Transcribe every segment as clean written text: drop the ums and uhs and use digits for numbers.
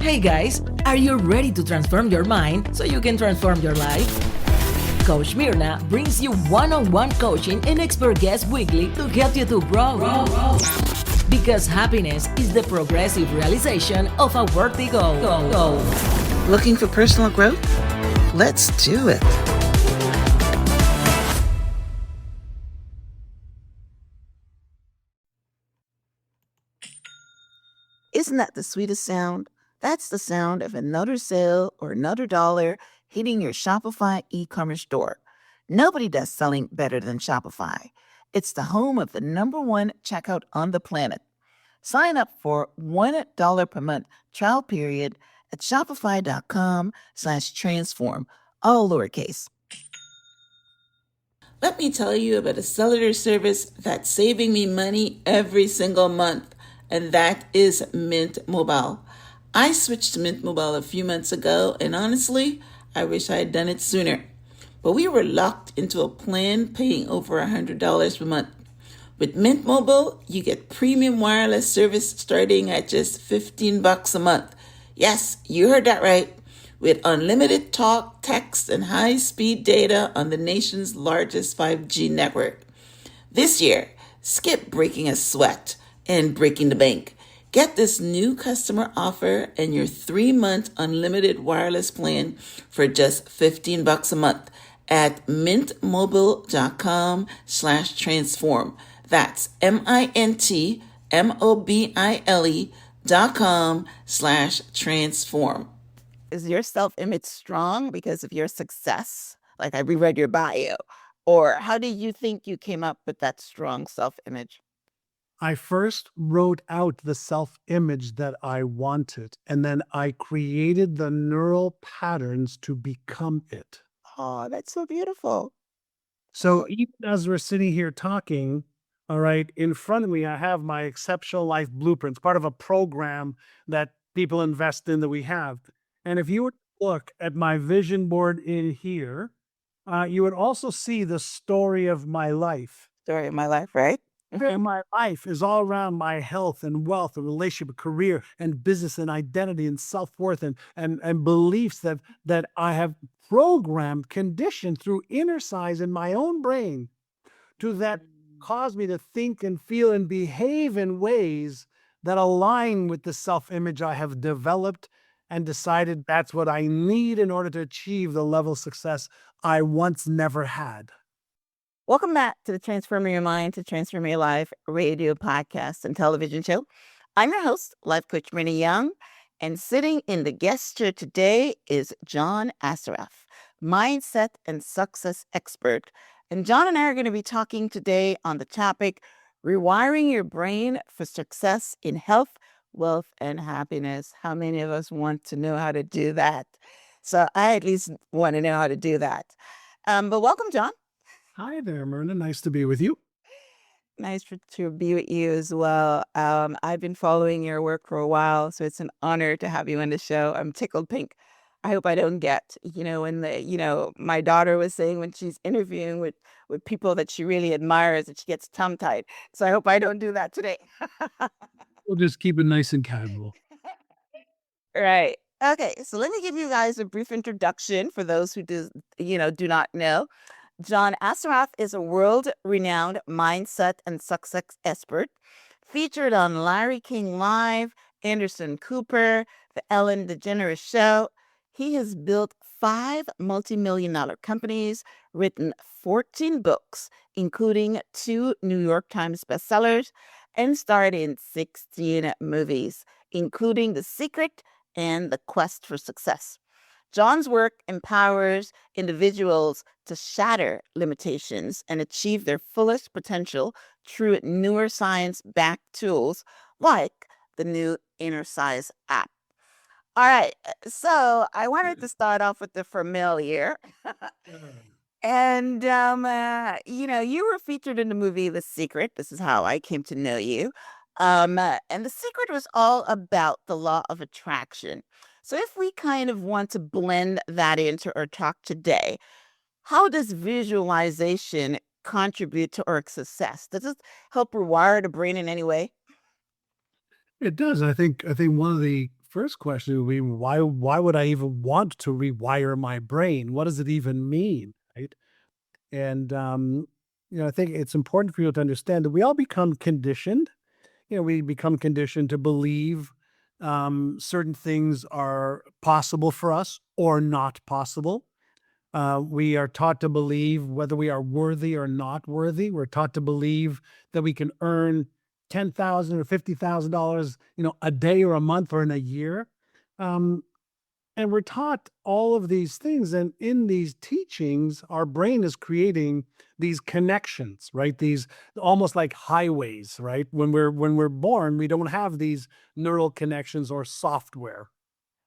Hey guys, are you ready to transform your mind so you can transform your life? Coach Myrna brings you one-on-one coaching and expert guests weekly to help you to grow. Because happiness is the progressive realization of a worthy goal. Looking for personal growth? Let's do it. Isn't that the sweetest sound? That's the sound of another sale or another dollar hitting your Shopify e-commerce store. Nobody does selling better than Shopify. It's the home of the #1 checkout on the planet. Sign up for $1 per month trial period at shopify.com/transform, all lowercase. Let me tell you about a cellular service that's saving me money every single month, and that is Mint Mobile. I switched to Mint Mobile a few months ago, and honestly, I wish I had done it sooner. But we were locked into a plan paying over $100 per month. With Mint Mobile, you get premium wireless service starting at just $15 a month. Yes, you heard that right. With unlimited talk, text, and high-speed data on the nation's largest 5G network. This year, skip breaking a sweat and breaking the bank. Get this new customer offer and your 3-month unlimited wireless plan for just $15 a month at mintmobile.com/transform. That's mintmobile.com/transform. Is your self-image strong because of your success? Like I reread your bio. Or how do you think you came up with that strong self-image? I first wrote out the self-image that I wanted, and then I created the neural patterns to become it. Oh, that's so beautiful. So even as we're sitting here talking, all right, in front of me, I have my exceptional life blueprints, part of a program that people invest in that we have. And if you were to look at my vision board in here, you would also see the story of my life. Story of my life, right? And my life is all around my health and wealth and relationship, career and business and identity and self-worth and beliefs that I have programmed, conditioned through Innercise in my own brain to that cause me to think and feel and behave in ways that align with the self-image I have developed and decided that's what I need in order to achieve the level of success I once never had. Welcome back to the Transforming Your Mind to Transform Your Life radio podcast and television show. I'm your host, Life Coach Myrna Young, and sitting in the guest chair today is John Assaraf, mindset and success expert. And John and I are going to be talking today on the topic, rewiring your brain for success in health, wealth, and happiness. How many of us want to know how to do that? So I at least want to know how to do that. But welcome, John. Hi there, Myrna. Nice to be with you. Nice to be with you as well. I've been following your work for a while, so it's an honor to have you on the show. I'm tickled pink. I hope I don't get, when my daughter was saying when she's interviewing with people that she really admires that she gets tongue-tied. So I hope I don't do that today. We'll just keep it nice and casual. Right. Okay, so let me give you guys a brief introduction for those who do not know. John Assaraf is a world-renowned mindset and success expert, featured on Larry King Live, Anderson Cooper, The Ellen DeGeneres Show. He has built 5 multi-million-dollar companies, written 14 books, including 2 New York Times bestsellers, and starred in 16 movies, including The Secret and The Quest for Success. John's work empowers individuals to shatter limitations and achieve their fullest potential through neuroscience-backed tools like the new Innercise app. All right, so I wanted to start off with the familiar. And, you were featured in the movie The Secret. This is how I came to know you. And The Secret was all about the law of attraction. So if we kind of want to blend that into our talk today, how does visualization contribute to our success? Does it help rewire the brain in any way? It does. I think one of the first question would be, why would I even want to rewire my brain? What does it even mean, right? And I think it's important for you to understand that we all become conditioned. We become conditioned to believe certain things are possible for us or not possible. We are taught to believe whether we are worthy or not worthy. We're taught to believe that we can earn $10,000 or $50,000, a day or a month or in a year. Um, and we're taught all of these things. And in these teachings, our brain is creating these connections, right? These almost like highways, right? When we're born, we don't have these neural connections or software.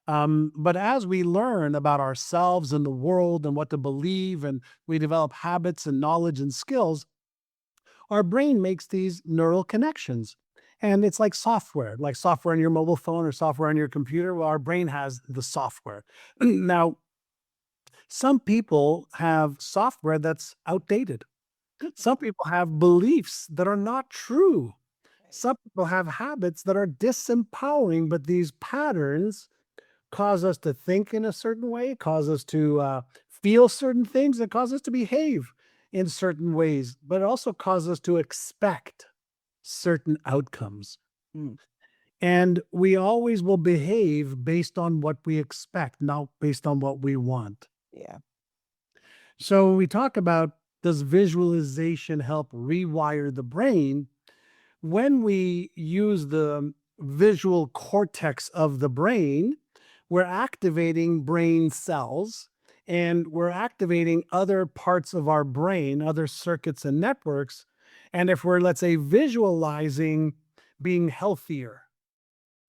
But as we learn about ourselves and the world and what to believe, and we develop habits and knowledge and skills, our brain makes these neural connections. And it's like software on your mobile phone or software on your computer. Well, our brain has the software. Now, some people have software that's outdated. Some people have beliefs that are not true. Some people have habits that are disempowering, but these patterns cause us to think in a certain way, cause us to feel certain things, and cause us to behave in certain ways, but it also causes us to expect certain outcomes. Mm. And we always will behave based on what we expect, not based on what we want. Yeah. So when we talk about, does visualization help rewire the brain? When we use the visual cortex of the brain, we're activating brain cells, and we're activating other parts of our brain, other circuits and networks. And if we're, let's say, visualizing being healthier,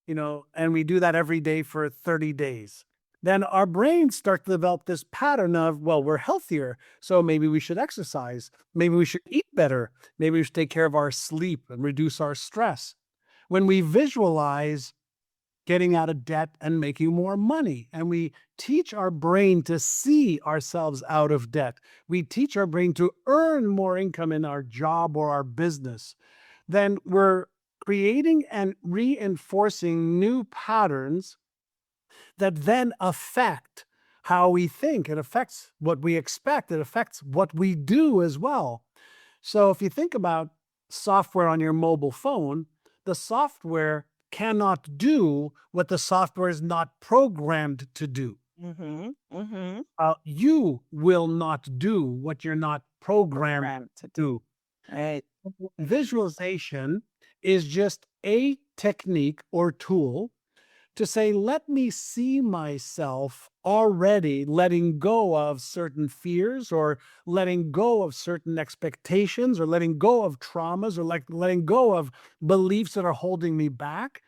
and we do that every day for 30 days, then our brains start to develop this pattern of, well, we're healthier, so maybe we should exercise. Maybe we should eat better. Maybe we should take care of our sleep and reduce our stress. When we visualize getting out of debt and making more money, and we teach our brain to see ourselves out of debt, we teach our brain to earn more income in our job or our business, then we're creating and reinforcing new patterns that then affect how we think. It affects what we expect. It affects what we do as well. So if you think about software on your mobile phone, the software cannot do what the software is not programmed to do. Mm-hmm. Mm-hmm. You will not do what you're not programmed Program to to. Right. Visualization is just a technique or tool to say, let me see myself already letting go of certain fears, or letting go of certain expectations, or letting go of traumas, or letting go of beliefs that are holding me back.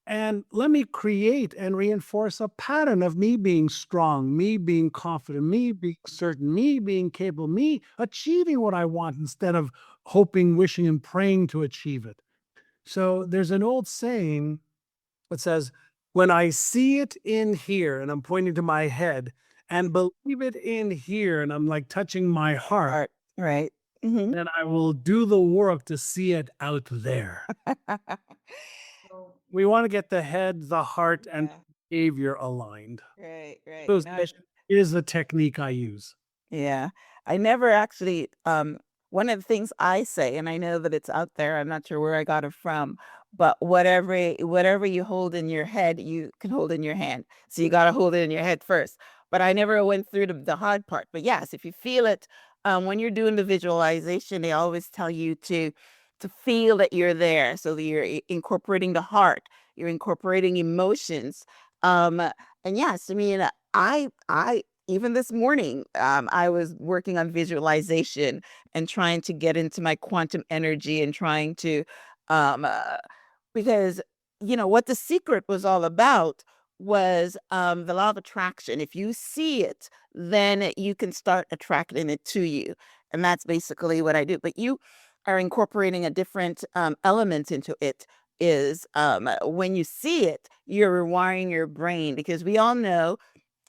And let me create and reinforce a pattern of me being strong, me being confident, me being certain, me being capable, me achieving what I want instead of hoping, wishing, and praying to achieve it. So there's an old saying that says, when I see it in here, and I'm pointing to my head, and believe it in here, and I'm like touching my heart, Art. Right. Mm-hmm. then I will do the work to see it out there. We want to get the head, the heart, and Yeah. behavior aligned. Right. Right. So You know, that is the technique I use. yeah. I never actually one of the things I say, and I know that it's out there, I'm not sure where I got it from, but whatever you hold in your head, you can hold in your hand. So you got to hold it in your head first. But I never went through the hard part. But yes, if you feel it, when you're doing the visualization, they always tell you to feel that you're there, so that you're incorporating the heart, you're incorporating emotions. And yes, I mean, I even this morning, I was working on visualization and trying to get into my quantum energy and trying to, um, uh, because, what The Secret was all about was the law of attraction. If you see it, then you can start attracting it to you. And that's basically what I do. But you are incorporating a different element into it. Is when you see it, you're rewiring your brain, because we all know,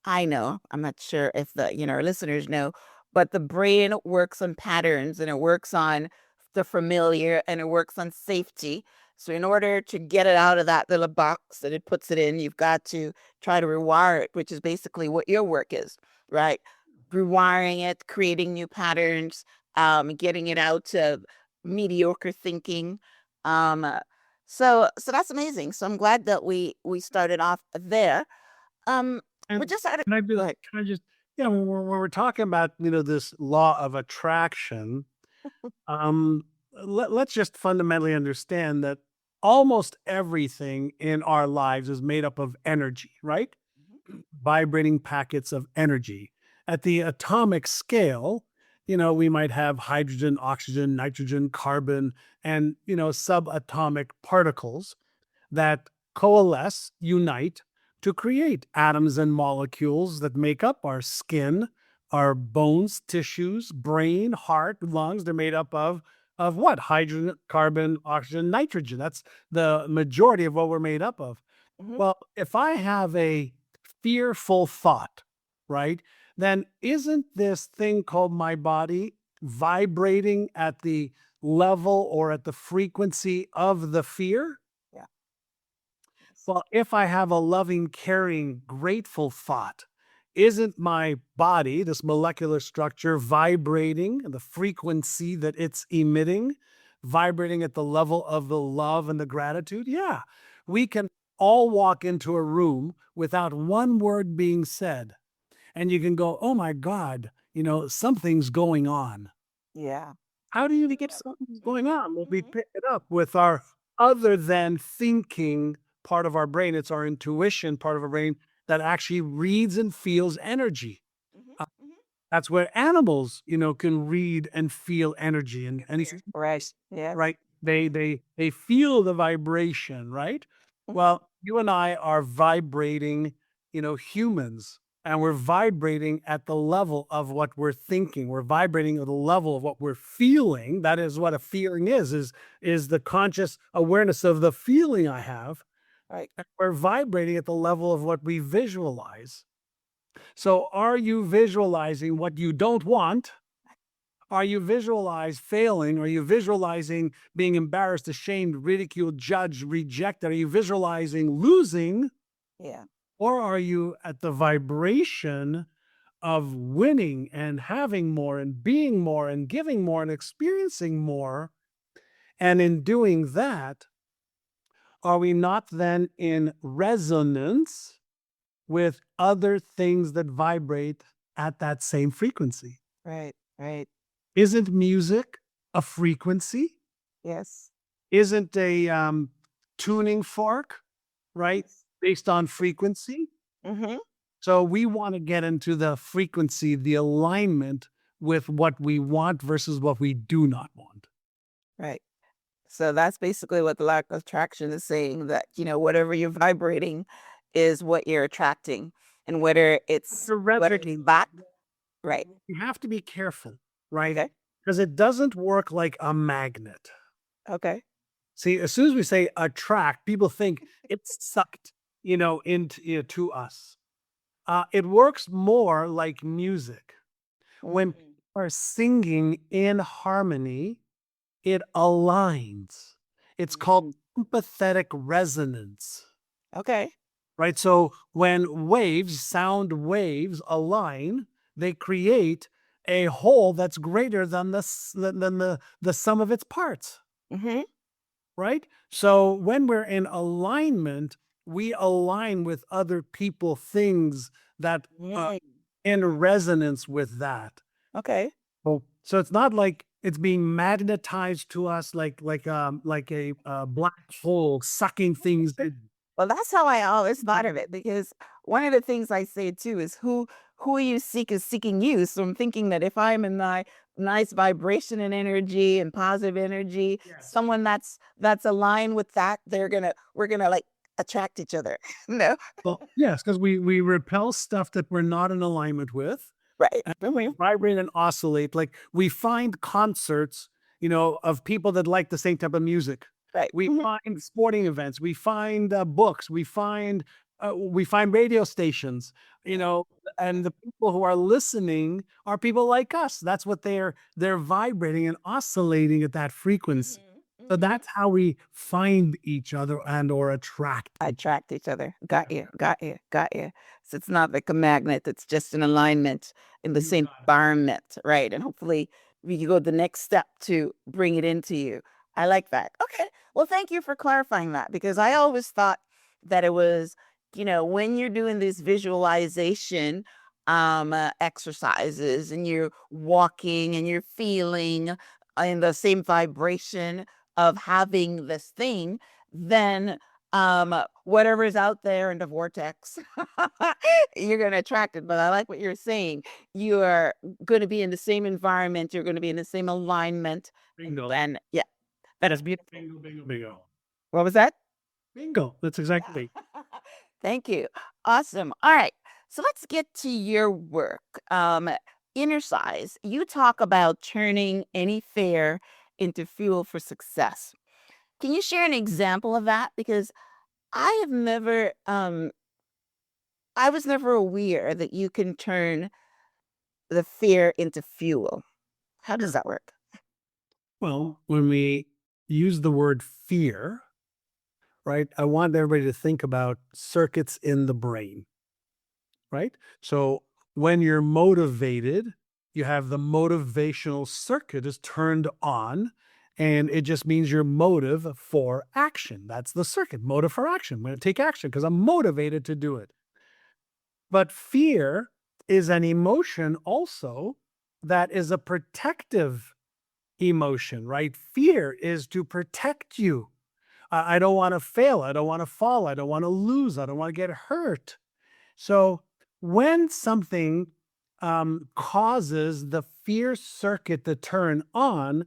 I know, I'm not sure if our listeners know, but the brain works on patterns, and it works on the familiar, and it works on safety. So in order to get it out of that little box that it puts it in, you've got to try to rewire it, which is basically what your work is, right? Rewiring it, creating new patterns, getting it out to mediocre thinking. Um, so that's amazing. So I'm glad that we started off there. Um, we And just had can I go be ahead. can I just yeah, when we're talking about, this law of attraction, um, let's just fundamentally understand that almost everything in our lives is made up of energy, right? Vibrating packets of energy. At the atomic scale, we might have hydrogen, oxygen, nitrogen, carbon, and, subatomic particles that coalesce, unite to create atoms and molecules that make up our skin, our bones, tissues, brain, heart, lungs. They're made up of what? Hydrogen, carbon, oxygen, nitrogen. That's the majority of what we're made up of. Mhm. Well, if I have a fearful thought, right, then isn't this thing called my body vibrating at the level or at the frequency of the fear? Yeah. Yes. Well, if I have a loving, caring, grateful thought, isn't my body, this molecular structure, vibrating the frequency that it's emitting, vibrating at the level of the love and the gratitude? Yeah. We can all walk into a room without one word being said, and you can go, oh my God, something's going on. Yeah. How do you Pick know it up. something's going on? Well, we Mhm. pick it up with our other than thinking part of our brain. It's our intuition part of our brain that actually reads and feels energy. Mhm. Uh, Mhm. That's where animals, can read and feel energy and Here. Right. Yes. right? They feel the vibration, right? Mhm. Well, you and I are vibrating, humans, and we're vibrating at the level of what we're thinking. We're vibrating at the level of what we're feeling. That is what a feeling is the conscious awareness of the feeling I have. Right. And we're vibrating at the level of what we visualize. So are you visualizing what you don't want? Are you visualize failing? Are you visualizing being embarrassed, ashamed, ridiculed, judged, rejected? Are you visualizing losing? Yeah. Or are you at the vibration of winning and having more and being more and giving more and experiencing more? And in doing that, are we not then in resonance with other things that vibrate at that same frequency? Right. Right. Isn't music a frequency? Yes. Isn't a tuning fork, right? Yes. Based on frequency. Mhm. So we want to get into the frequency, the alignment with what we want versus what we do not want. Right. So that's basically what the lack of attraction is saying, that, whatever you're vibrating is what you're attracting. And The res- whether it's back, right. you have to be careful, right? Okay. Because it doesn't work like a magnet. Okay. See, as soon as we say attract, people think it's sucked, into to us. It works more like music. When people Mhm. are singing in harmony, it aligns. It's called Mhm. sympathetic resonance, Okay. right? So when sound waves align, they create a whole that's greater than the sum of its parts, Mhm. right? So when we're in alignment, we align with other people, things that Mm. in resonance with that. Okay. So it's not like it's being magnetized to us like a black hole sucking things in. Well, that's how I always thought of it, because one of the things I say too is who you seek is seeking you. So I'm thinking that if I'm in my nice vibration and energy and positive energy, Yes. someone that's aligned with that, we're gonna like attract each other. No, Well, yes, because we repel stuff that we're not in alignment with, right? and Mhm. vibrate and oscillate. Like we find concerts, of people that like the same type of music. Right. We Mhm. find sporting events. We find books. We find radio stations. You Yeah. know, and the people who are listening are people like us. That's what they're vibrating and oscillating at that Mhm. frequency. So that's how we find each other and or attract. Attract each other. Got you. Got you. Got you. So it's not like a magnet. It's just an alignment in the You same got it. environment, right? And hopefully we can go the next step to bring it into you. I like that. Okay. Well, thank you for clarifying that, because I always thought that it was, when you're doing these visualization exercises and you're walking and you're feeling in the same vibration of having this thing, then whatever's out there in the vortex, you're going to attract it. But I like what you're saying. You are going to be in the same environment. You're going to be in the same alignment. Bingo. And yeah, that is beautiful. Bingo, bingo, bingo. What was that? Bingo. That's exactly. Thank you. Awesome. All right. So let's get to your work. Innercise, you talk about turning any fear into fuel for success. Can you share an example of that? Because I have never, I was never aware that you can turn the fear into fuel. How does that work? Well, when we use the word fear, right, I want everybody to think about circuits in the brain, right? So when you're motivated, you have the motivational circuit is turned on, and it just means your motive for action. That's the circuit, motive for action. I'm going to take action because I'm motivated to do it. But fear is an emotion also that is a protective emotion, right? Fear is to protect you. I don't want to fail. I don't want to fall. I don't want to lose. I don't want to get hurt. So when something causes the fear circuit to turn on,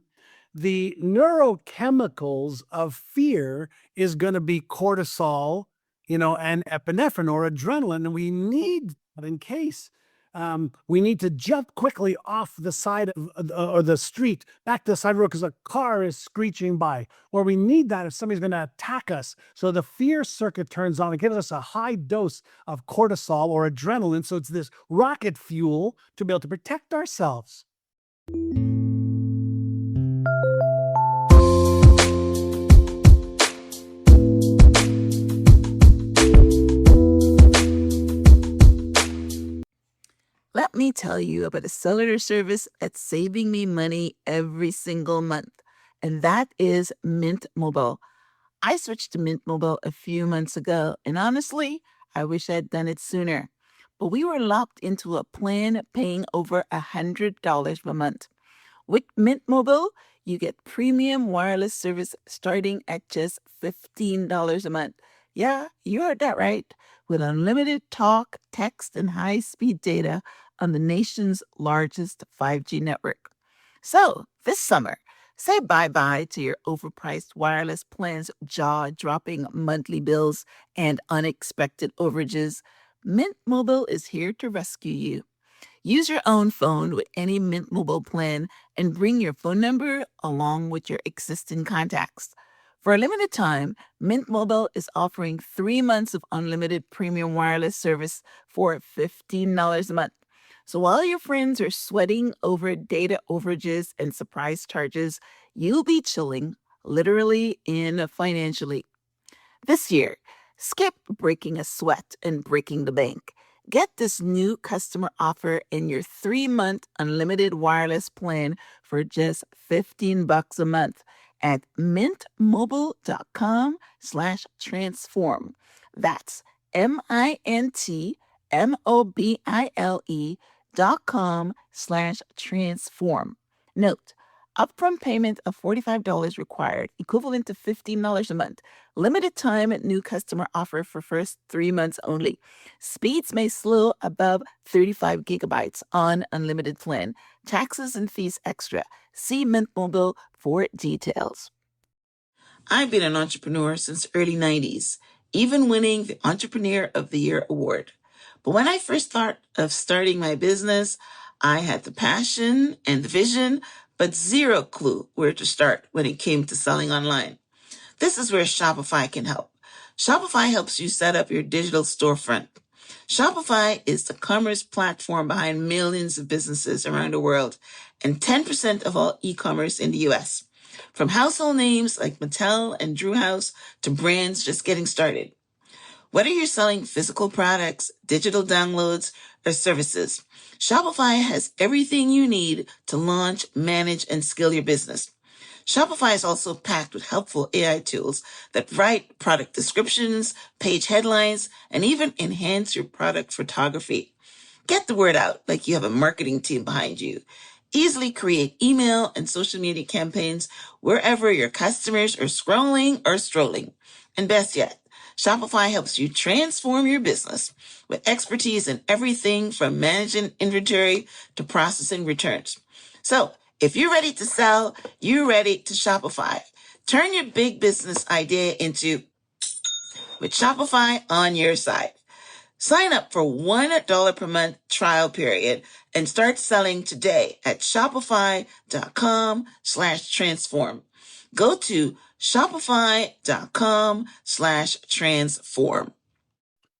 the neurochemicals of fear is going to be cortisol, and epinephrine or adrenaline. And we need that in case we need to jump quickly off the side of or the street back to the side road because a car is screeching by, or we need that if somebody's going to attack us. So the fear circuit turns on. It gives us a high dose of cortisol or adrenaline. So it's this rocket fuel to be able to protect ourselves. Let me tell you about a cellular service that's saving me money every single month, and that is Mint Mobile. I switched to Mint Mobile a few months ago, and honestly, I wish I'd done it sooner. But we were locked into a plan paying over $100 per month. With Mint Mobile, you get premium wireless service starting at just $15 a month. Yeah, you heard that right. With unlimited talk, text, and high-speed data on the nation's largest 5G network. So, this summer, say bye-bye to your overpriced wireless plans, jaw-dropping monthly bills, and unexpected overages. Mint Mobile is here to rescue you. Use your own phone with any Mint Mobile plan and bring your phone number along with your existing contacts. For a limited time, Mint Mobile is offering 3 months of unlimited premium wireless service for $15 a month. So while your friends are sweating over data overages and surprise charges, you'll be chilling, literally and financially. This year, skip breaking a sweat and breaking the bank. Get this new customer offer in your 3-month unlimited wireless plan for just $15 a month at mintmobile.com/transform. That's mintmobile.com/transform. Note, upfront payment of $45 required, equivalent to $15 a month. Limited time new customer offer for first 3 months only. Speeds may slow above 35 gigabytes on unlimited plan. Taxes and fees extra. See Mint Mobile for details. I've been an entrepreneur since the early 90s, even winning the Entrepreneur of the Year award. But when I first thought of starting my business, I had the passion and the vision, but zero clue where to start when it came to selling online. This is where Shopify can help. Shopify helps you set up your digital storefront. Shopify is the commerce platform behind millions of businesses around the world and 10% of all e-commerce in the US. from household names like Mattel and Drew House to brands just getting started. Whether you're selling physical products, digital downloads, or services, Shopify has everything you need to launch, manage, and scale your business. Shopify is also packed with helpful AI tools that write product descriptions, page headlines, and even enhance your product photography. Get the word out like you have a marketing team behind you. Easily create email and social media campaigns wherever your customers are scrolling or strolling. And best yet, Shopify helps you transform your business with expertise in everything from managing inventory to processing returns. So, if you're ready to sell, you're ready to Shopify. Turn your big business idea into with Shopify on your side. Sign up for $1 per month trial period and start selling today at shopify.com/transform. Go to shopify.com/transform.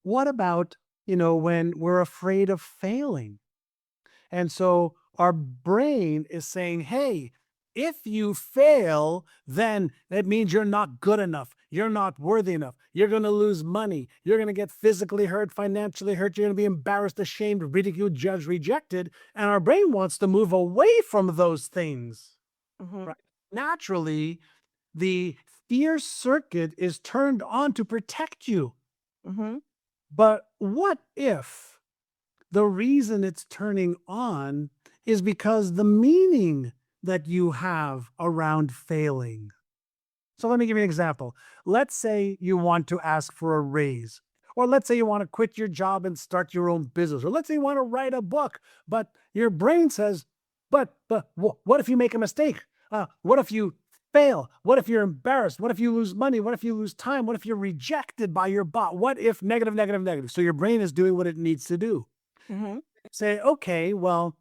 What about, when we're afraid of failing? And so our brain is saying, hey, if you fail, then that means you're not good enough. You're not worthy enough. You're going to lose money. You're going to get physically hurt, financially hurt. You're going to be embarrassed, ashamed, ridiculed, judged, rejected. And our brain wants to move away from those things. Right? Naturally, the fear circuit is turned on to protect you. But what if the reason it's turning on is because the meaning that you have around failing? So let me give you an example. Let's say you want to ask for a raise, or let's say you want to quit your job and start your own business, or let's say you want to write a book, but your brain says, but what if you make a mistake? What if you fail? What if you're embarrassed? What if you lose money? What if you lose time? What if you're rejected by your boss? What if negative, negative, negative? So your brain is doing what it needs to do. Say, okay, well,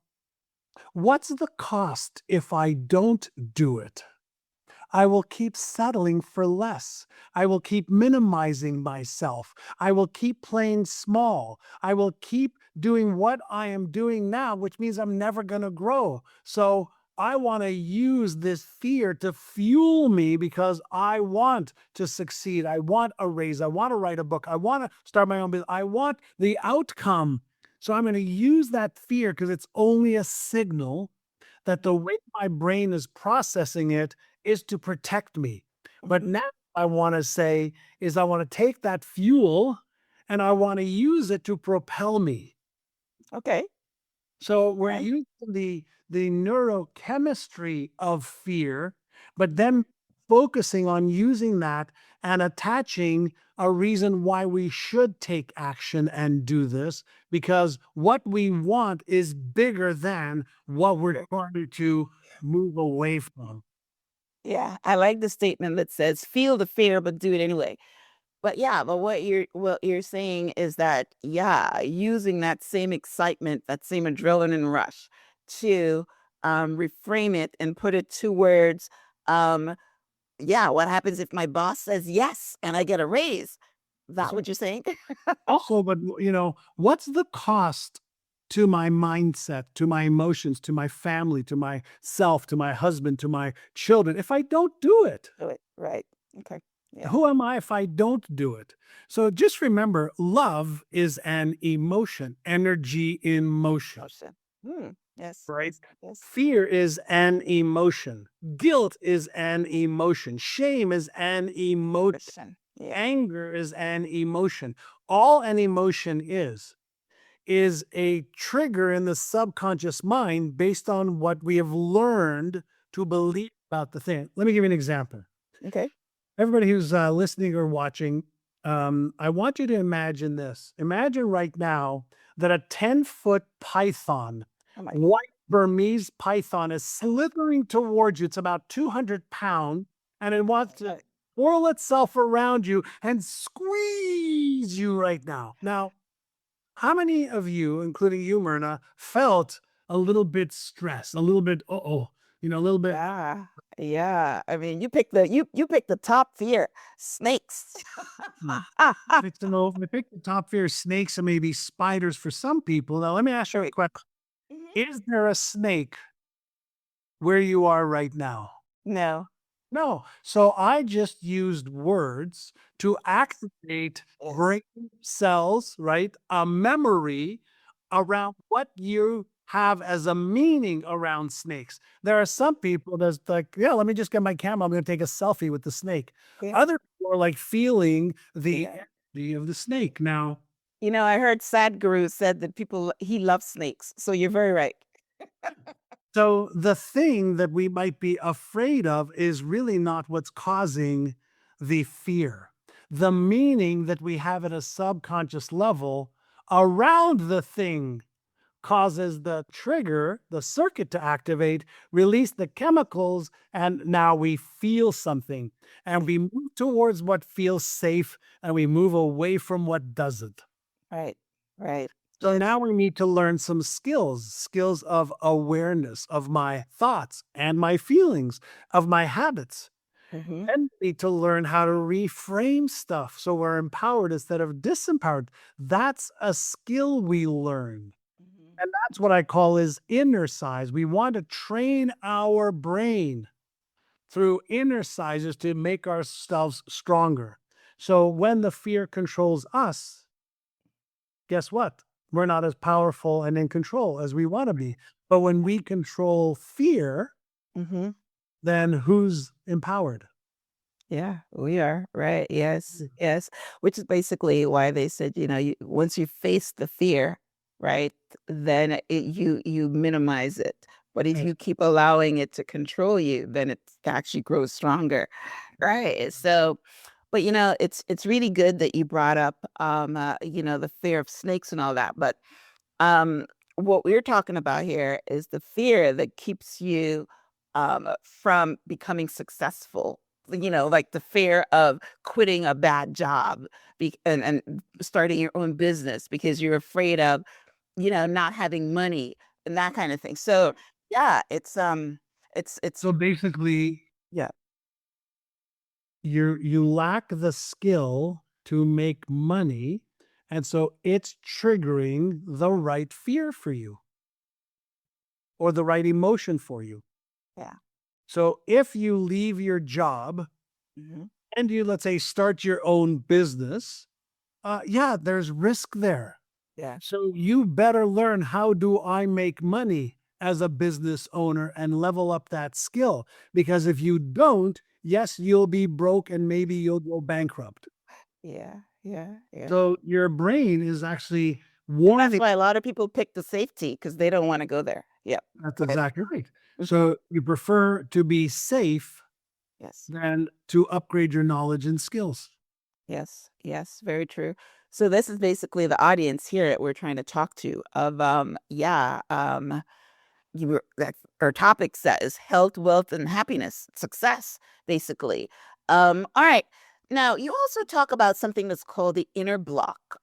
what's the cost if I don't do it? I will keep settling for less. I will keep minimizing myself. I will keep playing small. I will keep doing what I am doing now, which means I'm never going to grow. So I want to use this fear to fuel me because I want to succeed. I want a raise. I want to write a book. I want to start my own business. I want the outcome. So I'm going to use that fear because it's only a signal that the way my brain is processing it is to protect me. But now I want to say is I want to take that fuel and I want to use it to propel me. Okay. So we're using the neurochemistry of fear, but then focusing on using that and attaching a reason why we should take action and do this, because what we want is bigger than what we're trying to move away from. Yeah, I like the statement that says feel the fear but do it anyway. But what you're saying is that using that same excitement, that same adrenaline rush to reframe it and put it towards what happens if my boss says yes and I get a raise? That what you're saying? Also, but what's the cost to my mindset, to my emotions, to my family, to myself, to my husband, to my children if I don't do it? Do it. Right. Okay. Yeah. Who am I if I don't do it? So just remember, love is an emotion, energy in motion. Yes. Right? Yes. Fear is an emotion. Guilt is an emotion. Shame is an emotion. Yeah. Anger is an emotion. All an emotion is a trigger in the subconscious mind based on what we have learned to believe about the thing. Let me give you an example. Okay. Everybody who's listening or watching, I want you to imagine this. Imagine right now that a 10-foot python, white Burmese python, is slithering towards you. It's about 200 pounds, and it wants to whirl itself around you and squeeze you right now. Now, how many of you, including you, Myrna, felt a little bit stressed, a little bit, a little bit? Yeah. I mean, you pick the top fear, snakes. We pick the top fear, snakes and maybe spiders for some people. Now, let me ask you a question. Is there a snake where you are right now? No. No. So I just used words to activate brain cells, right? A memory around what you have as a meaning around snakes. There are some people that's like, yeah, let me just get my camera. I'm going to take a selfie with the snake. Yeah. Other people are like feeling the Yeah. energy of the snake. Now, You know, I heard Sadhguru said that he loves snakes. So you're very right. so the thing that we might be afraid of is really not what's causing the fear. The meaning that we have at a subconscious level around the thing causes the trigger, the circuit to activate, release the chemicals, and now we feel something. And we move towards what feels safe and we move away from what doesn't. Right. Right. So now we need to learn some skills of awareness of my thoughts and my feelings, of my habits. Hmm. And we need to learn how to reframe stuff so we're empowered instead of disempowered. That's a skill we learn. And that's what I call is innercise. We want to train our brain through innercises to make ourselves stronger. So when the fear controls us, guess what? We're not as powerful and in control as we want to be. But when we control fear, Hmm. then who's empowered? Yeah, we are. Right. Yes. Mm. Yes. Which is basically why they said, once you face the fear, right, then you minimize it. But if Yes. you keep allowing it to control you, then it actually grows stronger. Right. So, but it's really good that you brought up the fear of snakes and all that. But um, what we're talking about here is the fear that keeps you from becoming successful. Like the fear of quitting a bad job and starting your own business because you're afraid of, not having money and that kind of thing. So yeah, it's So basically, yeah, you lack the skill to make money, and so it's triggering the right fear for you or the right emotion for you. yeah. So if you leave your job Hmm. and you, let's say, start your own business, yeah, there's risk there. Yeah. So you better learn, how do I make money as a business owner, and level up that skill? Because if you don't, yes, you'll be broke and maybe you'll go bankrupt. Yeah. Yeah. Yeah. So your brain is actually And that's warning. why a lot of people pick the safety because they don't want to go there. Yeah. That's Go ahead. exactly right. Mhm. So you prefer to be safe Yes. than to upgrade your knowledge and skills. Yes, yes, very true. So this is basically the audience here that we're trying to talk to of you were that our topic says health, wealth, and happiness, success, basically. All right. Now you also talk about something that's called the inner block.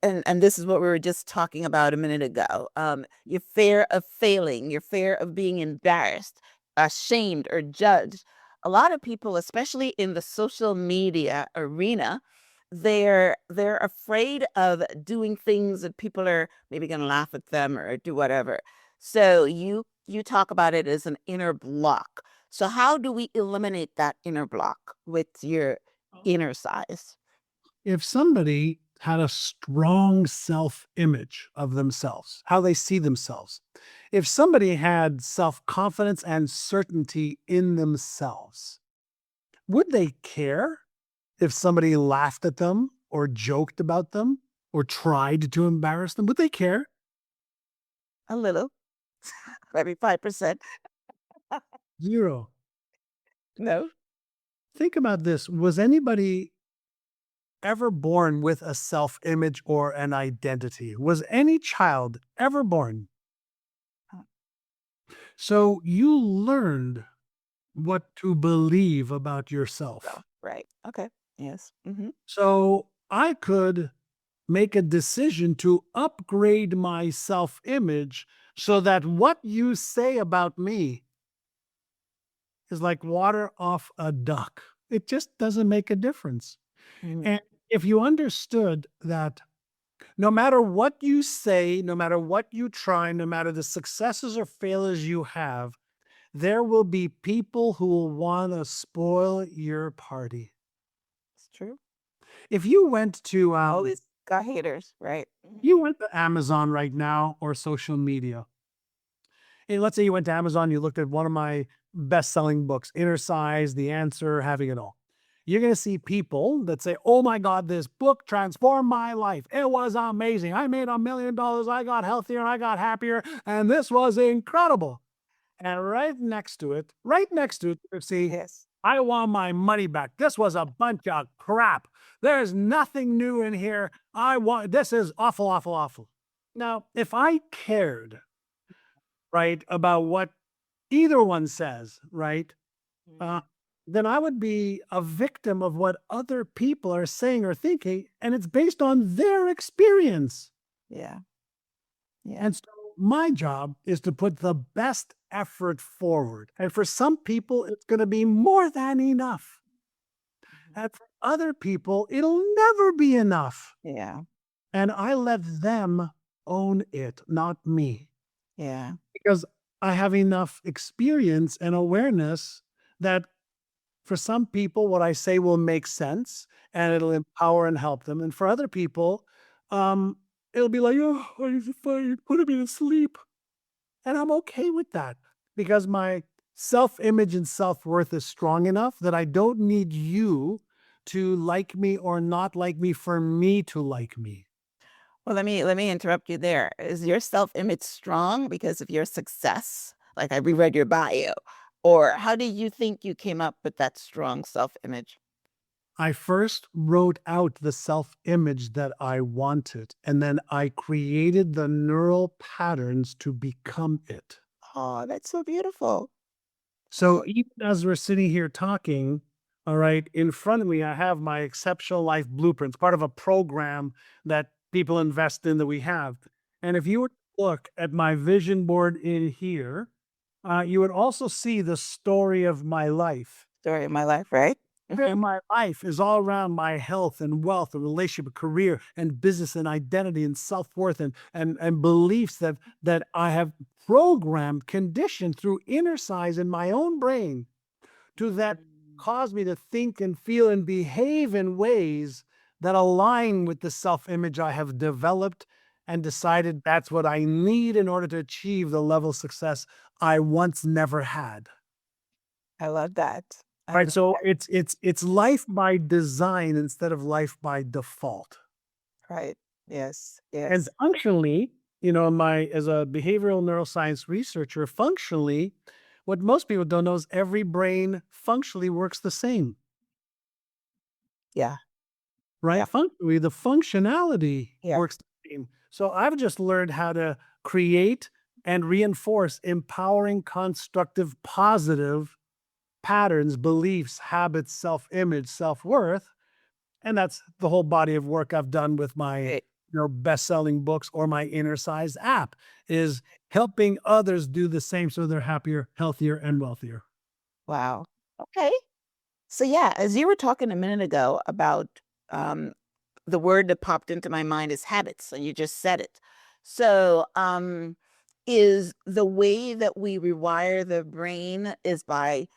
And this is what we were just talking about a minute ago. Your fear of failing, your fear of being embarrassed, ashamed, or judged. A lot of people, especially in the social media arena, they're afraid of doing things that people are maybe going to laugh at them or do whatever. So you talk about it as an inner block. So how do we eliminate that inner block with your inner size? If somebody had a strong self image of themselves, how they see themselves, if somebody had self confidence and certainty in themselves, would they care if somebody laughed at them or joked about them or tried to embarrass them? Would they care? A little, maybe 5%. Zero. No. Think about this. Was anybody ever born with a self image or an identity? Was any child ever born? So you learned what to believe about yourself. So, right. Okay. Yes. Hmm. So I could make a decision to upgrade my self image so that what you say about me is like water off a duck. It just doesn't make a difference. And if you understood that no matter what you say, no matter what you try, no matter the successes or failures you have, there will be people who will want to spoil your party. It's true. If you went to Always got haters, right? you went to Amazon right now or social media, and let's say you went to Amazon, you looked at one of my best-selling books, Innercise, The Answer, Having It All. You're going to see people that say, oh my God, this book transformed my life. It was amazing. I made $1 million. I got healthier and I got happier. And this was incredible. And right next to it, you see, Yes. I want my money back. This was a bunch of crap. There's nothing new in here. This is awful, awful, awful. Now, if I cared, right, about what either one says, right, then I would be a victim of what other people are saying or thinking, and it's based on their experience. Yeah. Yeah. And so my job is to put the best effort forward. And for some people, it's going to be more than enough. And for other people, it'll never be enough. Yeah. And I let them own it, not me. Yeah. Because I have enough experience and awareness that for some people, what I say will make sense and it'll empower and help them. And for other people, it'll be like, oh, you're putting me to sleep. And I'm okay with that because my self-image and self-worth is strong enough that I don't need you to like me or not like me for me to like me. Well, let me interrupt you there. Is your self-image strong because of your success? Like I reread your bio. Or how do you think you came up with that strong self-image? I first wrote out the self-image that I wanted, and then I created the neural patterns to become it. Oh, that's so beautiful. So even as we're sitting here talking, all right, in front of me, I have my exceptional life blueprints, part of a program that people invest in that we have. And if you were to look at my vision board in here, you would also see the story of my life. Story of my life, right? And my life is all around my health and wealth and relationship, career and business and identity and self-worth and beliefs that I have programmed, conditioned through Innercise in my own brain to that cause me to think and feel and behave in ways that align with the self-image I have developed and decided that's what I need in order to achieve the level of success I once never had. I love that. I Right. love So that. it's life by design instead of life by default. Right. Yes. And Yes. functionally, as a behavioral neuroscience researcher, functionally, what most people don't know is every brain functionally works the same. Yeah. Right? Yeah. Functionally, the functionality Yeah. works the same. So I've just learned how to create and reinforce empowering, constructive, positive patterns, beliefs, habits, self-image, self-worth. And that's the whole body of work I've done with my Great. best-selling books or my Innercise app is helping others do the same so they're happier, healthier, and wealthier. Wow. Okay. So yeah, as you were talking a minute ago about um, the word that popped into my mind is habits, and you just said it. So is the way that we rewire the brain is by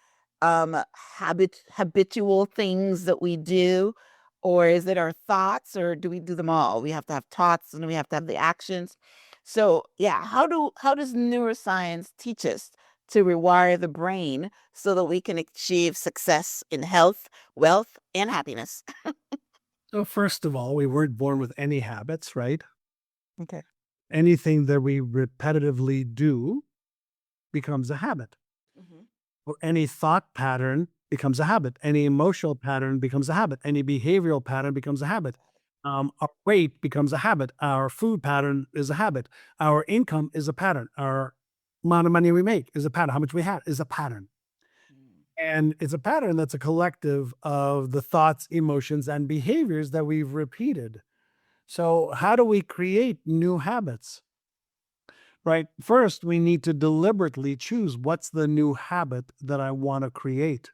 habitual things that we do, or is it our thoughts, or do we do them all? We have to have thoughts and we have to have the actions. So yeah, how does neuroscience teach us to rewire the brain so that we can achieve success in health, wealth, and happiness? So first of all, we weren't born with any habits, right? Okay. Anything that we repetitively do becomes a habit. Hmm. Or any thought pattern becomes a habit. Any emotional pattern becomes a habit. Any behavioral pattern becomes a habit. Our weight becomes a habit. Our food pattern is a habit. Our income is a pattern. Our amount of money we make is a pattern. How much we have is a pattern. And it's a pattern that's a collective of the thoughts, emotions, and behaviors that we've repeated. So how do we create new habits? Right? First, we need to deliberately choose what's the new habit that I want to create.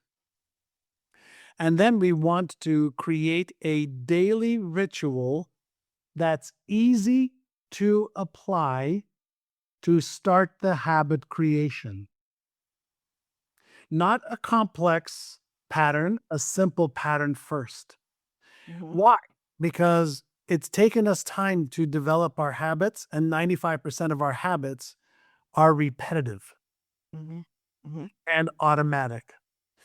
And then we want to create a daily ritual that's easy to apply to start the habit creation. Not a complex pattern, a simple pattern first. Mhm. Why? Because it's taken us time to develop our habits, and 95% of our habits are repetitive Mhm. Mhm. and automatic.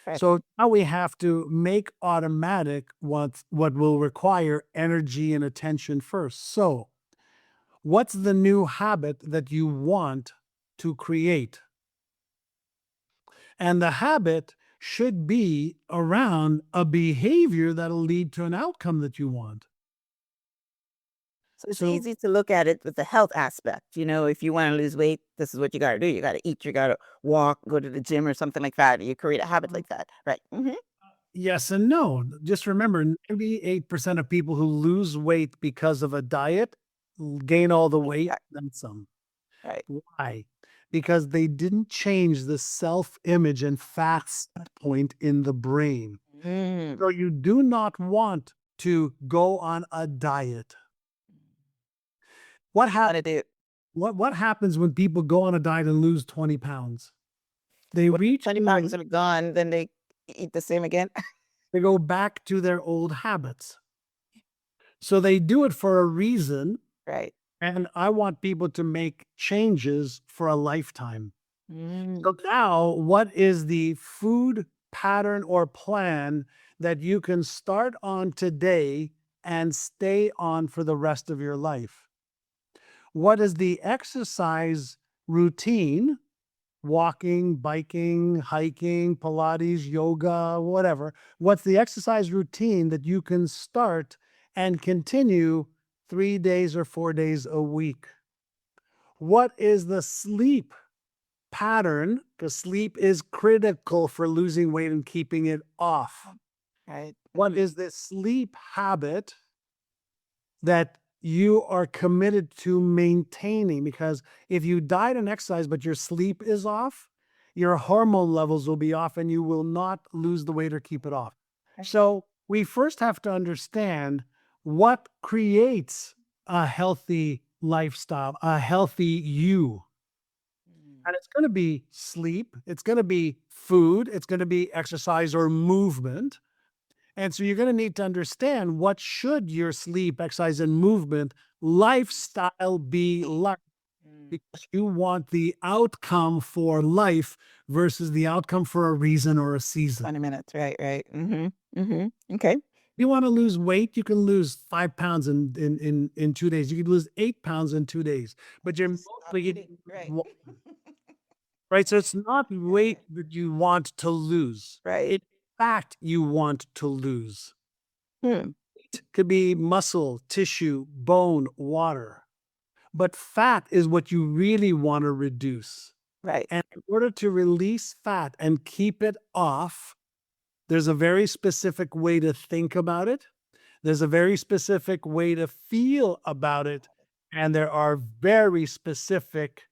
Right. So now we have to make automatic what will require energy and attention first. So, what's the new habit that you want to create? And the habit should be around a behavior that'll lead to an outcome that you want. So it's So, easy to look at it with the health aspect. If you want to lose weight, this is what you got to do. You got to eat, you got to walk, go to the gym or something like that. You create a habit like that. Right. yes and no. Just remember 98% of people who lose weight because of a diet gain all the weight, Exact- then some. Right. Why? Because they didn't change the self-image and fat set point in the brain. Mm. So you do not want to go on a diet. What You want to do what happens when people go on a diet and lose 20 pounds? They when reach 20 pounds are gone, then they eat the same again. they go back to their old habits. So they do it for a reason, Right. and I want people to make changes for a lifetime. Mm. So now, what is the food pattern or plan that you can start on today and stay on for the rest of your life? What is the exercise routine? Walking, biking, hiking, Pilates, yoga, whatever. What's the exercise routine that you can start and continue 3 days or 4 days a week? What is the sleep pattern? Because sleep is critical for losing weight and keeping it off. Right. What is this sleep habit that you are committed to maintaining? Because if you diet and exercise, but your sleep is off, your hormone levels will be off and you will not lose the weight or keep it off. So we first have to understand what creates a healthy lifestyle, a healthy you. And it's going to be sleep, it's going to be food, it's going to be exercise or movement. And so you're going to need to understand what should your sleep, exercise, and movement lifestyle be like, Mm. because you want the outcome for life versus the outcome for a reason or a season. 20 minutes. Right. Right. Okay. If you want to lose weight, you can lose 5 pounds in 2 days. You can lose 8 pounds in 2 days, but you're Stop mostly eating. Right. right. So it's not weight that you want to lose. Right. It's fat you want to lose. Hmm. It could be muscle, tissue, bone, water. But fat is what you really want to reduce. Right. And in order to release fat and keep it off, there's a very specific way to think about it. There's a very specific way to feel about it. And there are very specific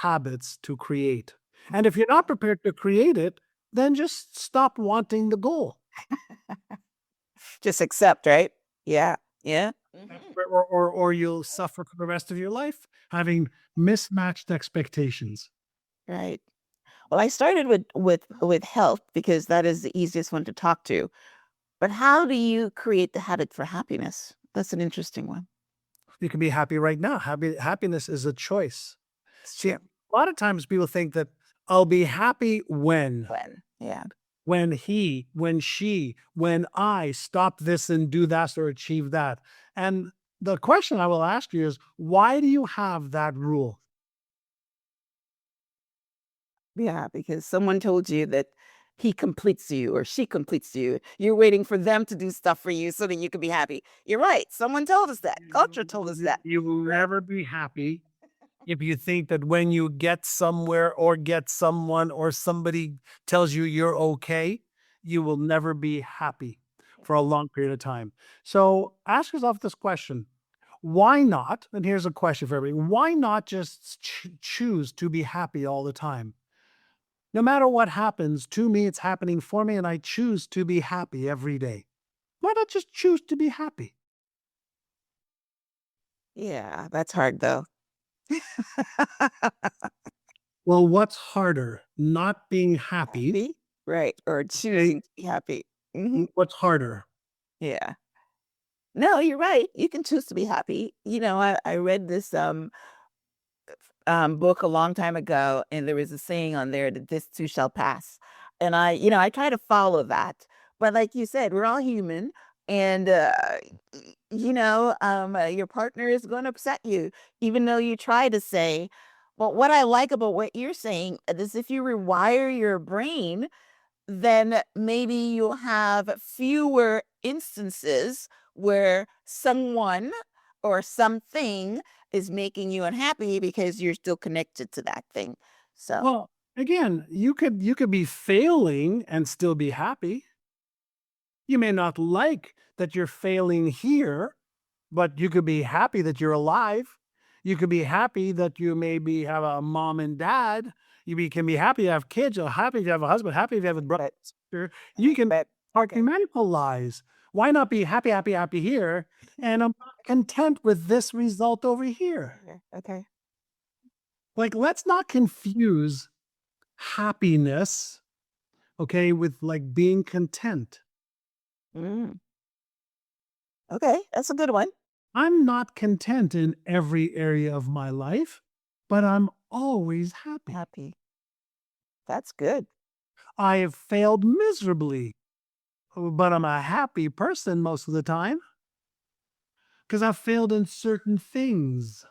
habits to create. And if you're not prepared to create it, then just stop wanting the goal. Just accept. Right. Yeah. Yeah. Or you'll suffer for the rest of your life having mismatched expectations. Right. Well, I started with health because that is the easiest one to talk to. But how do you create the habit for happiness? That's an interesting one. You can be happy right now. Happiness is a choice. See, a lot of times people think that I'll be happy When? Yeah. when he, when she, when I stop this and do that or achieve that. And the question I will ask you is, why do you have that rule? Yeah, because someone told you that he completes you or she completes you. You're waiting for them to do stuff for you so that you can be happy. You're right. Someone told us that. Culture told us that. You will never be happy if you think that when you get somewhere or get someone or somebody tells you you're okay, you will never be happy for a long period of time. So ask yourself this question. Why not? And here's a question for everybody. Why not just choose to be happy all the time? No matter what happens to me, it's happening for me, and I choose to be happy every day. Why not just choose to be happy? Yeah, that's hard though. Well, what's harder? Not being happy? Happy, right? Or choosing to be happy. What's harder? Yeah. No, you're right. You can choose to be happy. I read this book a long time ago, and there was a saying on there that this too shall pass. And I try to follow that. But like you said, we're all human, and your partner is going to upset you, even though you try to say. But what I like about what you're saying is if you rewire your brain, then maybe you'll have fewer instances where someone or something is making you unhappy because you're still connected to that thing. So, Well, again, you could be failing and still be happy. You may not like that you're failing here, but you could be happy that you're alive. You could be happy that you maybe have a mom and dad. Can be happy to have kids, or happy to have a husband, happy to have a brother, but, sister. You can but, okay. compartmentalize. Why not be happy, happy, happy here, and I'm content with this result over here? Okay. Like, let's not confuse happiness, okay, with like being content. Mm. Okay. That's a good one. I'm not content in every area of my life, but I'm always happy. Happy. That's good. I have failed miserably, but I'm a happy person most of the time because I've failed in certain things.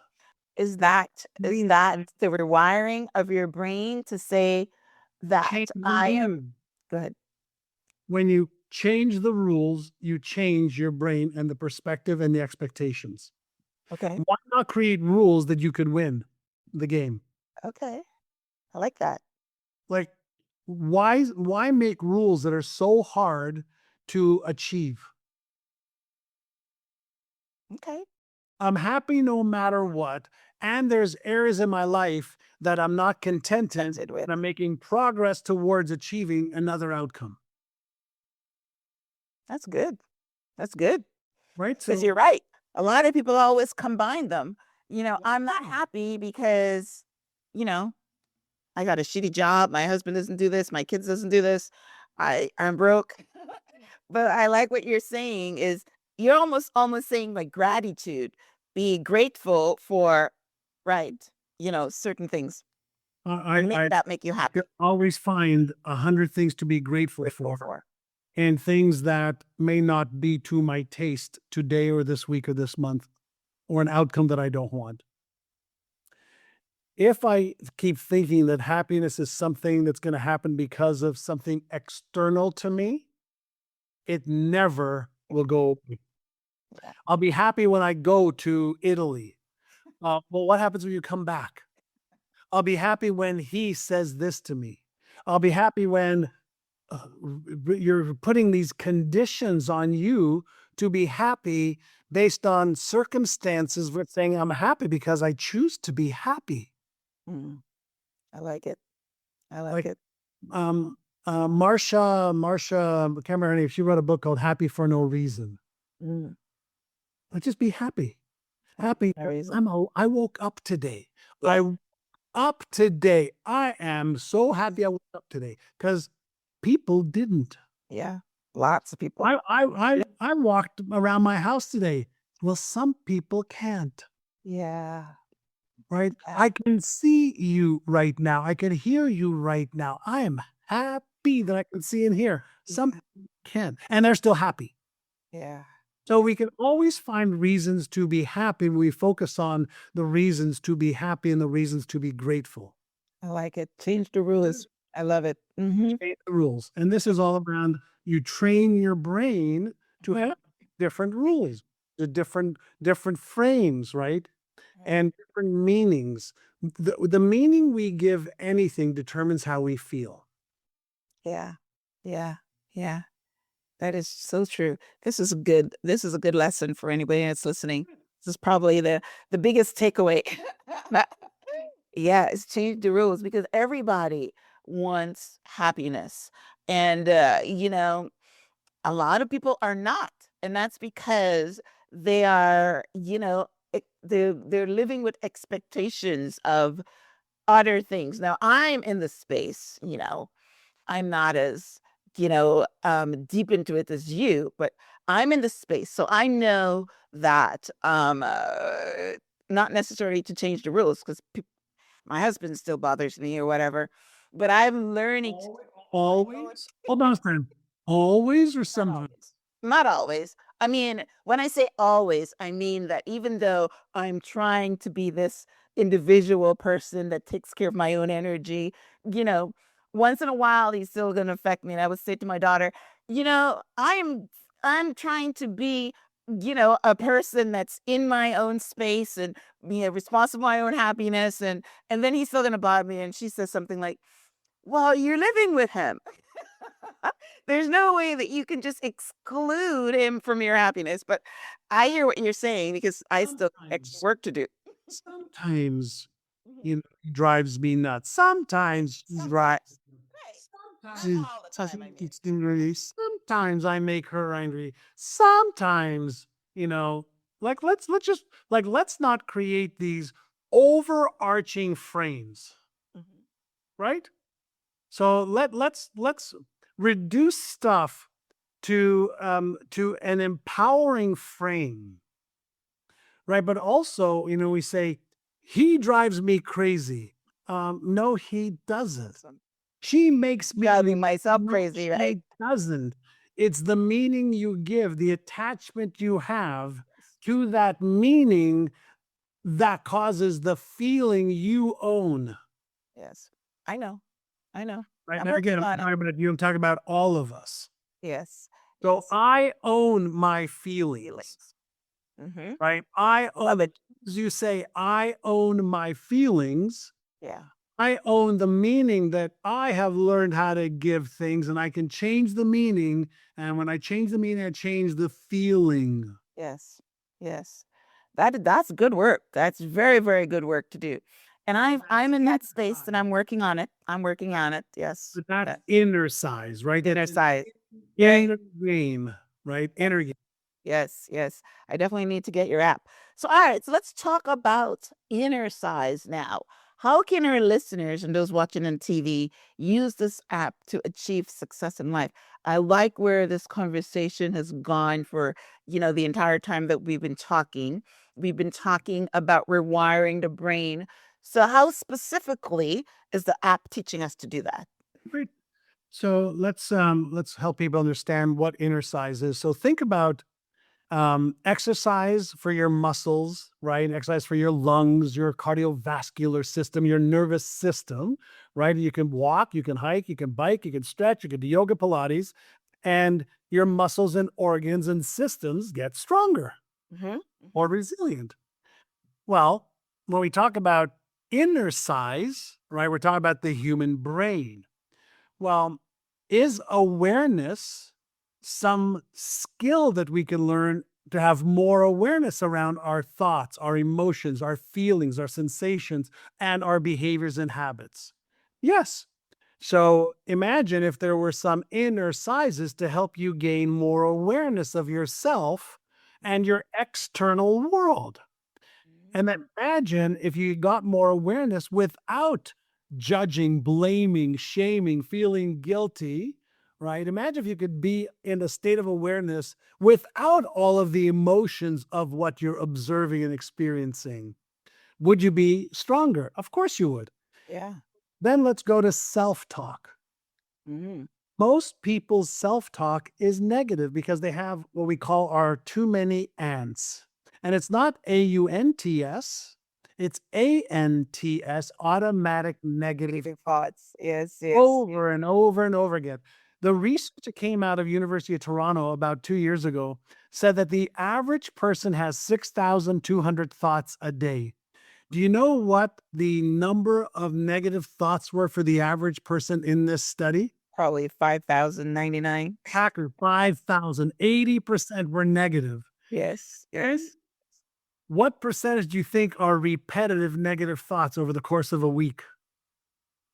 Is that the rewiring of your brain to say that I am? Go ahead. When you change the rules, you change your brain and the perspective and the expectations. Okay. Why not create rules that you could win the game? Okay. I like that. Like, why make rules that are so hard to achieve? Okay. I'm happy no matter what, and there's areas in my life that I'm not content in, Contented with. and I'm making progress towards achieving another outcome. That's good. That's good. Right? Because you're right. A lot of people always combine them. I'm not happy because, I got a shitty job. My husband doesn't do this. My kids doesn't do this. I'm broke. But I like what you're saying is you're almost saying like gratitude. Be grateful for, right, certain things that make you happy. could always find 100 things to be grateful for, and things that may not be to my taste today or this week or this month, or an outcome that I don't want. If I keep thinking that happiness is something that's going to happen because of something external to me, it never will go. I'll be happy when I go to Italy. Well, what happens when you come back? I'll be happy when he says this to me. I'll be happy when you're putting these conditions on you to be happy based on circumstances. We're saying I'm happy because I choose to be happy. I like it. I like it. Marsha, I can't remember her name. She wrote a book called Happy for No Reason. But just be happy. Happy. I woke up today. I am so happy I woke up today because people didn't. Yeah. Lots of people. I walked around my house today. Well, some people can't. Yeah. Right? I can see you right now. I can hear you right now. I am happy that I can see and hear. Some people can't, and they're still happy. Yeah. So we can always find reasons to be happy when we focus on the reasons to be happy and the reasons to be grateful. I like it. Change the rules. I love it. Change the rules. And this is all around you train your brain to have different rules, the different frames, right? And different meanings. The meaning we give anything determines how we feel. Yeah. Yeah. Yeah. That is so true. This is a good lesson for anybody that's listening. This is probably the biggest takeaway. Yeah, it's change the rules because everybody wants happiness. And a lot of people are not. And that's because they are, they're living with expectations of other things. Now I'm in the space, I'm not as, deep into it as you, but I'm in the space. So I know that not necessarily to change the rules because my husband still bothers me or whatever, but I'm learning to Always? Hold on a second. Always or not sometimes? always. Not always. I mean, when I say always, I mean that even though I'm trying to be this individual person that takes care of my own energy, you know, once in a while he's still going to affect me. And I would say to my daughter, I'm trying to be, a person that's in my own space and responsible for my own happiness, and then he's still going to bother me, and she says something like, "Well, you're living with him." There's no way that you can just exclude him from your happiness, but I hear what you're saying because I still have extra Sometimes. work to do. Sometimes, Mhm. he drives me nuts. Sometimes he's right. Sometimes. Right. Sometimes Not all the time, I mean. it's angry. Sometimes I make her angry. Sometimes, let's not create these overarching frames, Mhm. right? So let's reduce stuff to an empowering frame, right? But also, we say he drives me crazy. No, he doesn't. Awesome. She makes me Driving myself no, crazy, right? she doesn't. It's the meaning you give, the attachment you have to that meaning that causes the feeling you own. Yes. I know. I know. Right I'm now, working again, I'm on it. talking about you. I'm talking about all of us. Yes. So Yes. I own my feelings, Feelings. Mm-hmm. right? I Love own, it. as you say, I own my feelings. Yeah. I own the meaning that I have learned how to give things, and I can change the meaning. And when I change the meaning, I change the feeling. Yes. Yes. That's good work. That's very, very good work to do. And I'm in that space and I'm working on it. I'm working on it. Yes. But that's inner size, right? Inner size. Inner game, right? Inner game. Yes, yes. I definitely need to get your app. So, all right, so let's talk about Innercise now. How can our listeners and those watching on TV use this app to achieve success in life? I like where this conversation has gone for, the entire time that we've been talking. We've been talking about rewiring the brain. So, how specifically is the app teaching us to do that? Great. So let's help people understand what inner size is. So think about exercise for your muscles, right? Exercise for your lungs, your cardiovascular system, your nervous system, right? You can walk, you can hike, you can bike, you can stretch, you can do yoga, Pilates, and your muscles and organs and systems get stronger Hmm. or resilient. Well, when we talk about inner size, right, we're talking about the human brain. Well, is awareness some skill that we can learn to have more awareness around our thoughts, our emotions, our feelings, our sensations, and our behaviors and habits? Yes. So imagine if there were some inner sizes to help you gain more awareness of yourself and your external world. And then imagine if you got more awareness without judging, blaming, shaming, feeling guilty, right? Imagine if you could be in a state of awareness without all of the emotions of what you're observing and experiencing. Would you be stronger? Of course you would. Yeah. Then let's go to self talk. Hmm. Most people's self talk is negative because they have what we call our too many ants. And it's not AUNTS, it's ANTS, automatic negative Negative thoughts. Yes, yes. over and over and over again. The research that came out of University of Toronto about 2 years ago said that the average person has 6,200 thoughts a day. Do you know what the number of negative thoughts were for the average person in this study? Probably 5,099. Hacker, 5,000, 80% were negative. Yes, yes. What percentage do you think are repetitive negative thoughts over the course of a week?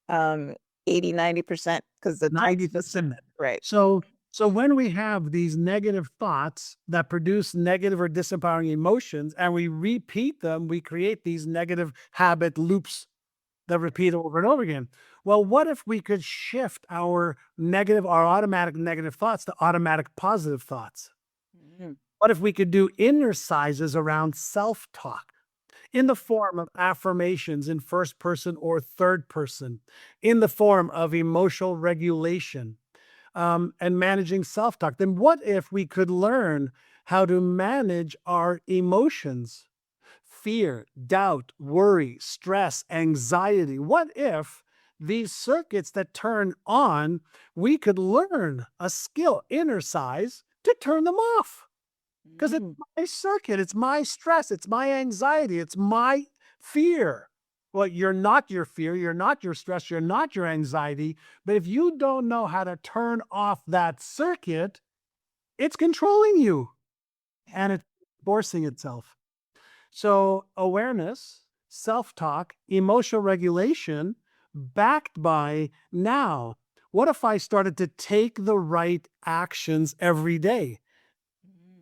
Um, 80, 90% because the time 90%. right. So when we have these negative thoughts that produce negative or disempowering emotions and we repeat them, we create these negative habit loops. that repeat over and over again. Well, what if we could shift our automatic negative thoughts to automatic positive thoughts? What if we could do innercises around self-talk in the form of affirmations in first person or third person, in the form of emotional regulation, and managing self-talk? Then what if we could learn how to manage our emotions? Fear, doubt, worry, stress, anxiety. What if these circuits that turn on, we could learn a skill, innercise, to turn them off? Because it's my circuit, it's my stress, it's my anxiety, it's my fear. Well, you're not your fear, you're not your stress, you're not your anxiety. But if you don't know how to turn off that circuit, it's controlling you and it's forcing itself. So awareness, self-talk, emotional regulation, backed by now. What if I started to take the right actions every day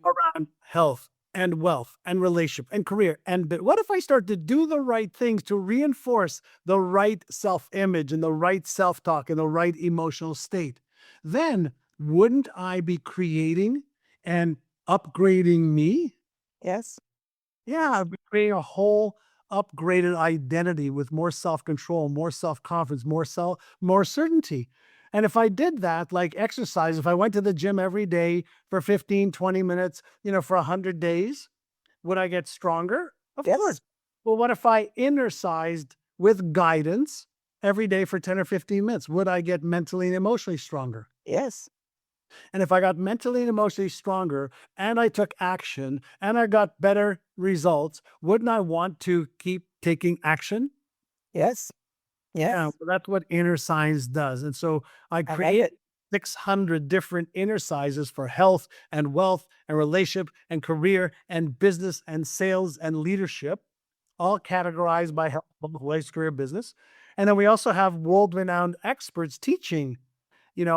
around health and wealth and relationship and career? And what if I start to do the right things to reinforce the right self-image and the right self-talk and the right emotional state? Then wouldn't I be creating and upgrading me? Yes. Yeah, I'd be creating a whole upgraded identity with more self-control, more self-confidence, more certainty. And if I did that, like exercise, if I went to the gym every day for 15, 20 minutes, for 100 days, would I get stronger? Of course. Well, what if I innercised with guidance every day for 10 or 15 minutes? Would I get mentally and emotionally stronger? Yes. And if I got mentally and emotionally stronger and I took action and I got better results, wouldn't I want to keep taking action? Yes. Yes. Yeah, well, that's what Innercise does. And so I I like created it. 600 different Innercises for health and wealth and relationship and career and business and sales and leadership, all categorized by health, life, career, business. And then we also have world-renowned experts teaching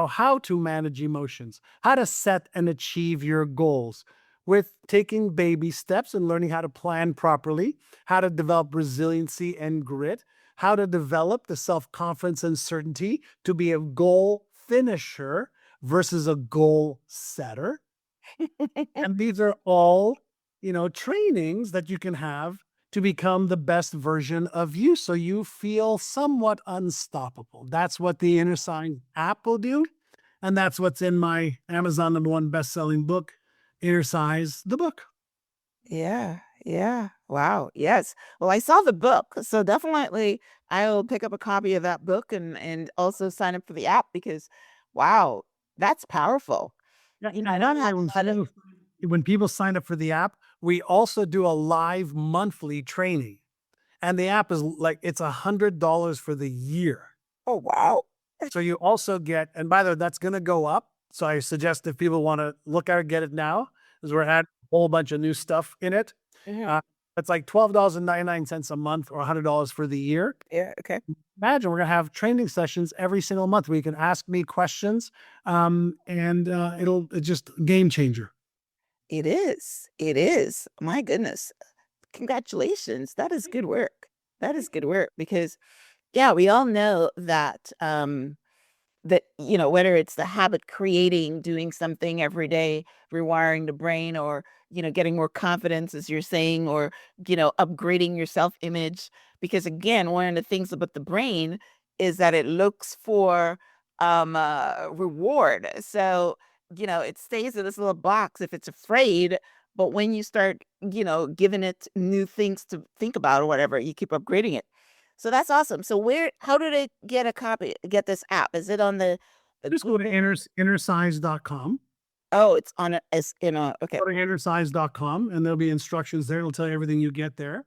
how to manage emotions, how to set and achieve your goals with taking baby steps and learning how to plan properly, how to develop resiliency and grit, how to develop the self-confidence and certainty to be a goal finisher versus a goal setter. And these are all, trainings that you can have to become the best version of you so you feel somewhat unstoppable. That's what the Innercise app will do. And that's what's in my Amazon #1 best-selling book, Innercise, the book. Yeah. Yeah. Wow. Yes. Well, I saw the book, so definitely I will pick up a copy of that book and also sign up for the app because, wow, that's powerful. Yeah, I don't have when people sign up for the app, we also do a live monthly training. And the app is it's $100 for the year. Oh, wow. So you also get, and by the way, that's going to go up. So I suggest if people want to look at it, get it now, because we're adding a whole bunch of new stuff in it. Mhm. It's like $12.99 a month or $100 for the year. Yeah. Okay. Imagine we're going to have training sessions every single month where you can ask me questions, and it's just a game changer. It is. It is. My goodness. Congratulations. That is good work. That is good work because, yeah, we all know that whether it's the habit creating, doing something every day, rewiring the brain, or getting more confidence, as you're saying, or upgrading your self-image. Because again, one of the things about the brain is that it looks for reward. So it stays in this little box if it's afraid. But when you start giving it new things to think about or whatever, you keep upgrading it. So that's awesome. So how do they get this app? Is it on the Just go to innercise.com. Oh, it's on okay. Go to innercise.com and there'll be instructions there. It'll tell you everything you get there.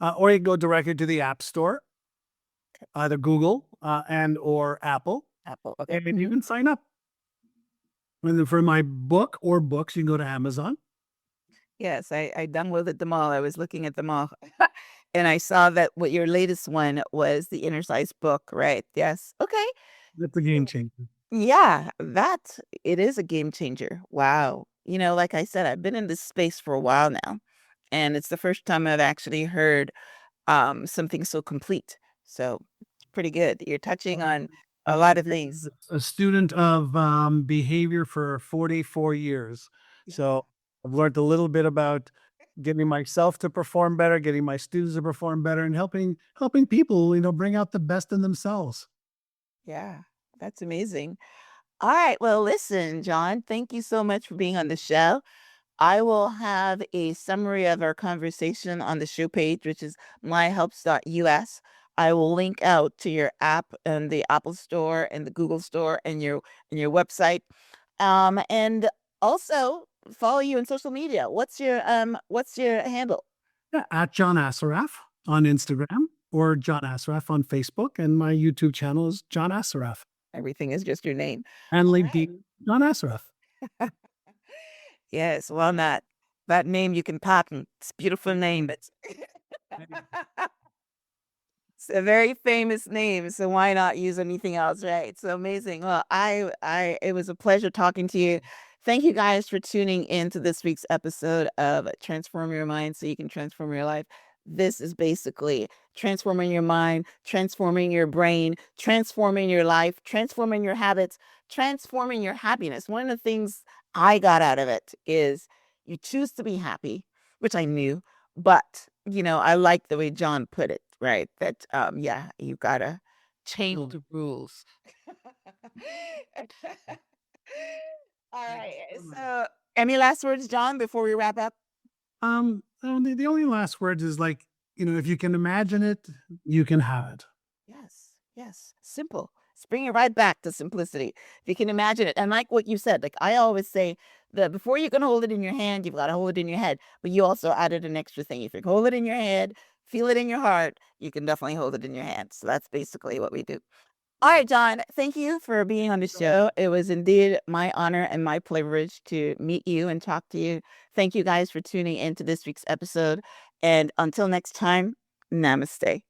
Or you can go directly to the App Store, either Google or Apple, Apple. Okay. and you can sign up. And then for my book or books, you can go to Amazon. Yes, I downloaded them all. I was looking at them all. And I saw that what your latest one was the Innercise book, right? Yes. Okay. That's a game changer. Yeah, it is a game changer. Wow. Like I said, I've been in this space for a while now, and it's the first time I've actually heard something so complete. So pretty good. You're touching on a lot of things. A student of behavior for 44 years. So I've learned a little bit about getting myself to perform better, getting my students to perform better, and helping people, bring out the best in themselves. Yeah, that's amazing. All right. Well, listen, John, thank you so much for being on the show. I will have a summary of our conversation on the show page, which is myhelps.us. I will link out to your app and the Apple Store and the Google Store and your website. And also follow you on social media. What's your handle? Yeah, at John Assaraf on Instagram or John Assaraf on Facebook, and my YouTube channel is John Assaraf Everything is just your name. and All LinkedIn John Assaraf. Yes, well, that name you can patent. It's a beautiful name. It's It's a very famous name, so why not use anything else, right? So amazing. Well, it was a pleasure talking to you. Thank you guys for tuning in to this week's episode of Transform Your Mind so you can transform your life. This is basically transforming your mind, transforming your brain, transforming your life, transforming your habits, transforming your happiness. One of the things I got out of it is you choose to be happy, which I knew, but I like the way John put it, right? That yeah, you gotta change the rules. All right. So any last words, John, before we wrap up? The only last words is if you can imagine it, you can have it. Yes, yes. Simple. Let's bring it right back to simplicity. If you can imagine it. And like what you said, like I always say that before you can hold it in your hand, you've got to hold it in your head. But you also added an extra thing. If you can hold it in your head, feel it in your heart, you can definitely hold it in your hand. So that's basically what we do. All right, John, thank you for being on the show. It was indeed my honor and my privilege to meet you and talk to you. Thank you guys for tuning into this week's episode. And until next time, namaste.